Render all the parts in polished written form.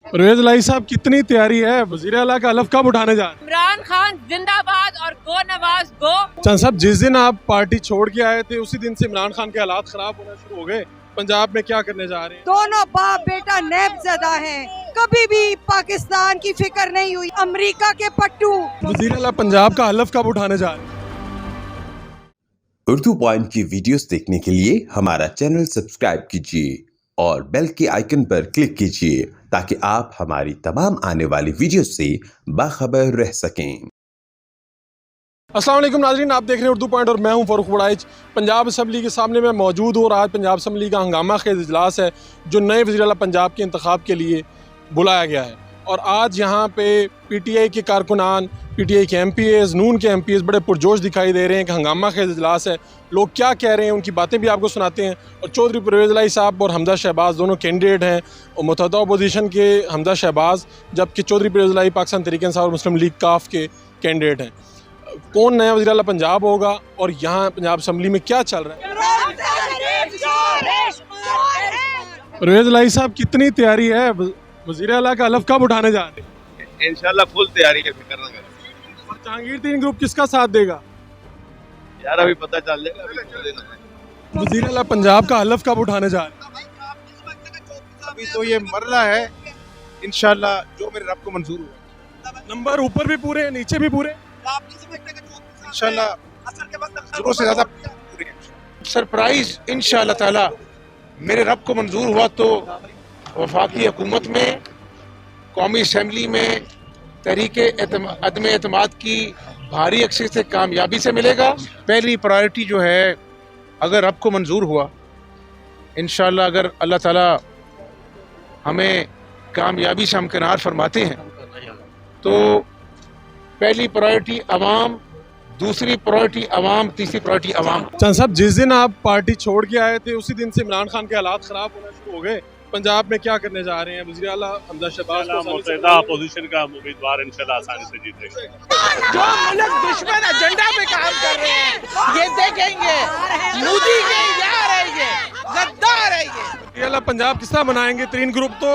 परवेज लाई साहब कितनी तैयारी है, वज़ीर आला का हलफ कब उठाने जा रहे हैं? इमरान खान जिंदाबाद और गो नवाज गो। चंद साहब, जिस दिन आप पार्टी छोड़ के आए थे उसी दिन से इमरान खान के हालात खराब होना शुरू हो गए। पंजाब में क्या करने जा रहे हैं? दोनों बाप बेटा नैबज़दा हैं, कभी भी पाकिस्तान की फिक्र नहीं हुई। अमेरिका के पट्टू। वज़ीर आला पंजाब का हलफ कब उठाने जा रहे हैं? उर्दू पॉइंट की वीडियोस देखने के लिए हमारा चैनल सब्सक्राइब कीजिए और बेल के आइकन पर क्लिक कीजिए ताकि आप हमारी तमाम आने वाली वीडियोस से बाखबर रह सकें। अस्सलाम वालेकुम नाज़रीन, आप देख रहे हैं उर्दू पॉइंट और मैं हूं फ़ारूक बड़ाइच। पंजाब असम्बली के सामने मैं मौजूद हूँ और आज पंजाब असम्बली का हंगामा खेज़ इजलास है जो नए वज़ीर आला पंजाब के इंतखाब के लिए बुलाया गया है। और आज यहाँ पे PTI के कारकुनान, PTI के MPs, नून के MPs बड़े पुरजोश दिखाई दे रहे हैं कि हंगामा खेज़ इजलास है। लोग क्या कह रहे हैं उनकी बातें भी आपको सुनाते हैं। और चौधरी परवेज़ लाई साहब और हमजा शहबाज दोनों कैंडिडेट हैं और मुतहदा अपोजिशन के हमजा शहबाज, जबकि चौधरी परवेज़ लाई पाकिस्तान तहरीक इंसाफ और मुस्लिम लीग काफ के कैंडिडेट हैं। कौन नया वज़ीर आला पंजाब होगा और यहाँ पंजाब असम्बली में क्या चल रहा है? परवेज़ लाई साहब कितनी तैयारी है, वज़ीर आला का हलफ कब उठाने जा रहे हैं? इंशाल्लाह फुल तैयारी है, फिक्र ना करें। और जहांगीर तीन ग्रुप किसका साथ देगा? यार अभी पता चल जाएगा, अभी छोड़ देना। वज़ीर आला पंजाब का हलफ कब उठाने जा रहे हैं? अभी तो ये मरला है, इंशाल्लाह जो मेरे रब को मंजूर हुआ। नंबर ऊपर भी पूरे हैं, नीचे भी पूरे? इंशाल्लाह जरूर से ज्यादा सरप्राइज इंशाल्लाह ताला मेरे रब को मंजूर हुआ तो वफाकी हुकूमत में, कौमी असम्बली में तहरीक अदम एतमाद की भारी अक्सरियत से कामयाबी से मिलेगा। पहली प्रायोरिटी जो है, अगर रब को मंजूर हुआ इंशाल्लाह, अगर अल्लाह ताला हमें कामयाबी से हमकिनार फरमाते हैं तो पहली प्रायोरिटी अवाम, दूसरी प्रायोरिटी अवाम, तीसरी प्रायोरिटी अवाम। चंद साहब, जिस दिन आप पार्टी छोड़ के आए थे उसी दिन से इमरान खान के हालात खराब होना शुरू हो गए। पंजाब में क्या करने जा रहे हैं? वज़ीर आला हमजा शहबाज मुतहदा अपोजिशन का उम्मीदवार इंशाल्लाह आसानी से जीतेंगे। जो मुल्क दुश्मन एजेंडा पे काम कर रहे हैं ये देखेंगे, मोदी के यहाँ रहेंगे, गद्दार रहेंगे। वज़ीर आला पंजाब किस तरह बनाएंगे? तीन ग्रुप तो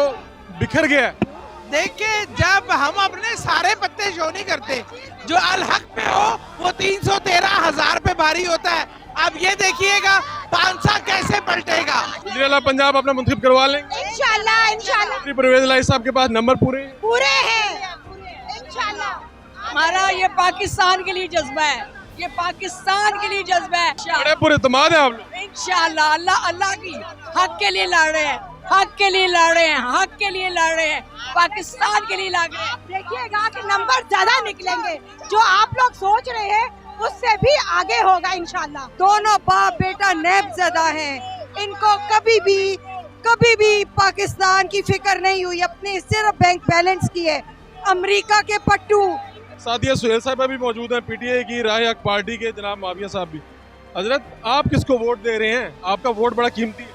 बिखर गया है। देखिए, जब हम अपने सारे पत्ते शो नहीं करते, जो अल हक पे हो वो 313,000 पे भारी होता है। अब ये देखिएगा 500 कैसे पलटेगा। वज़ीर आला पंजाब अपना मुंतखब करवा लेंगे इंशाल्लाह इंशाल्लाह। चौधरी परवेज़ लाई साहब के पास नंबर पूरे हैं? पूरे हैं इंशाल्लाह। हमारा ये पाकिस्तान के लिए जज्बा है, ये पाकिस्तान के लिए जज्बा है। बड़े पूरे एतमाद है आप लोग? इंशाल्लाह अल्लाह अल्लाह की हक के लिए लड़ रहे हैं, हक के लिए लड़ रहे हैं, हक के लिए लड़ रहे हैं, पाकिस्तान के लिए लड़ रहे हैं। देखिएगा कि नंबर ज्यादा निकलेंगे, जो आप लोग सोच रहे हैं उससे भी आगे होगा इंशाल्लाह। दोनों बाप बेटा नैबज़दा हैं, इनको कभी भी पाकिस्तान की फिक्र नहीं हुई, अपने सिर्फ बैंक बैलेंस की है। अमेरिका के पट्टू। सादिया सुहेल साहब भी मौजूद हैं, PTI की राय हक पार्टी के जनाब माविया साहब भी। हजरत, आप किसको वोट दे रहे हैं? आपका वोट बड़ा कीमती है।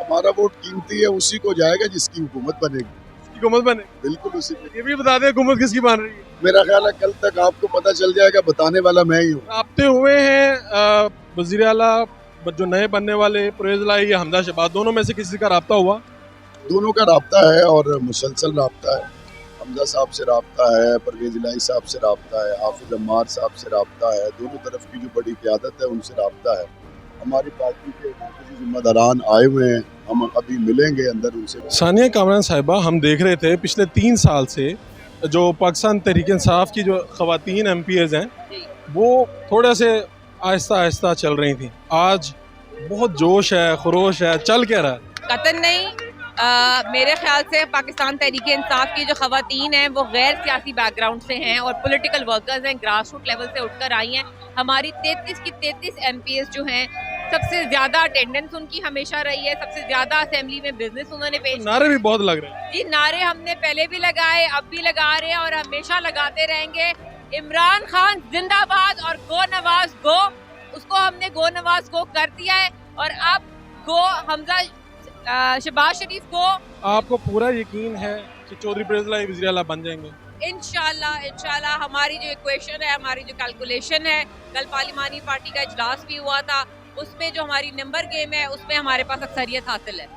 हमारा वोट कीमती है, उसी को जाएगा जिसकी हुकूमत बनेगी। हुकूमत बने? बिल्कुल उसी को। ये भी बता दें हुकूमत किसकी बन रही है? मेरा ख्याल है कल तक आपको पता चल जाएगा, बताने वाला मैं ही हूँ। राब्ते हुए हैं वज़ीर आला जो नए बनने वाले परवेज़ लाई या हमजा शहबाज, दोनों में से किसी का राब्ता हुआ? दोनों का राब्ता है और मुसलसल राब्ता है। हमजा साहब से राब्ता है, परवेज़ लाई साहब से राब्ता है, हाफिज अम्मार साहब से राब्ता है। दोनों तरफ की जो बड़ी क़यादत है उनसे राब्ता है। हमारी पार्टी के जिम्मेदारान आए हुए हैं, हम अभी मिलेंगे अंदर उनसे। सानिया कामरान साहिबा, हम देख रहे थे पिछले 3 साल से जो पाकिस्तान तहरीक इंसाफ की जो ख़वातीन MPs हैं वो थोड़े से आहिस्ता आहिस्ता चल रही थी। आज बहुत जोश है, खरोश है, चल क्या रहा है? कतन नहीं, मेरे ख्याल से पाकिस्तान तहरीक इंसाफ की जो ख़वातीन हैं वो गैर सियासी बैकग्राउंड से हैं और पॉलिटिकल वर्कर्स हैं, ग्रास रूट लेवल से उठकर आई हैं। हमारी 33 की 33 MPs जो हैं, सबसे ज़्यादा अटेंडेंस उनकी हमेशा रही है, सबसे ज़्यादा असेंबली में बिजनेस उन्होंने पेश। नारे भी बहुत लग रहे हैं। जी, नारे हमने पहले भी लगाए, अब भी लगा रहे हैं और हमेशा लगाते रहेंगे। इमरान खान जिंदाबाद और गो नवाज गो। उसको हमने गो नवाज गो कर दिया है और अब गो हमजा शहबाज शरीफ को। आपको पूरा यकीन है कि चौधरी परवेज़ लाई वज़ीर आला बन जाएंगे? इंशाल्लाह हमारी जो इक्वेशन है, हमारी जो कैलकुलेशन है, कल पार्लिमानी पार्टी का इजलास भी हुआ था, उसमें जो हमारी नंबर गेम है उसमें हमारे पास अक्सरियत हासिल है।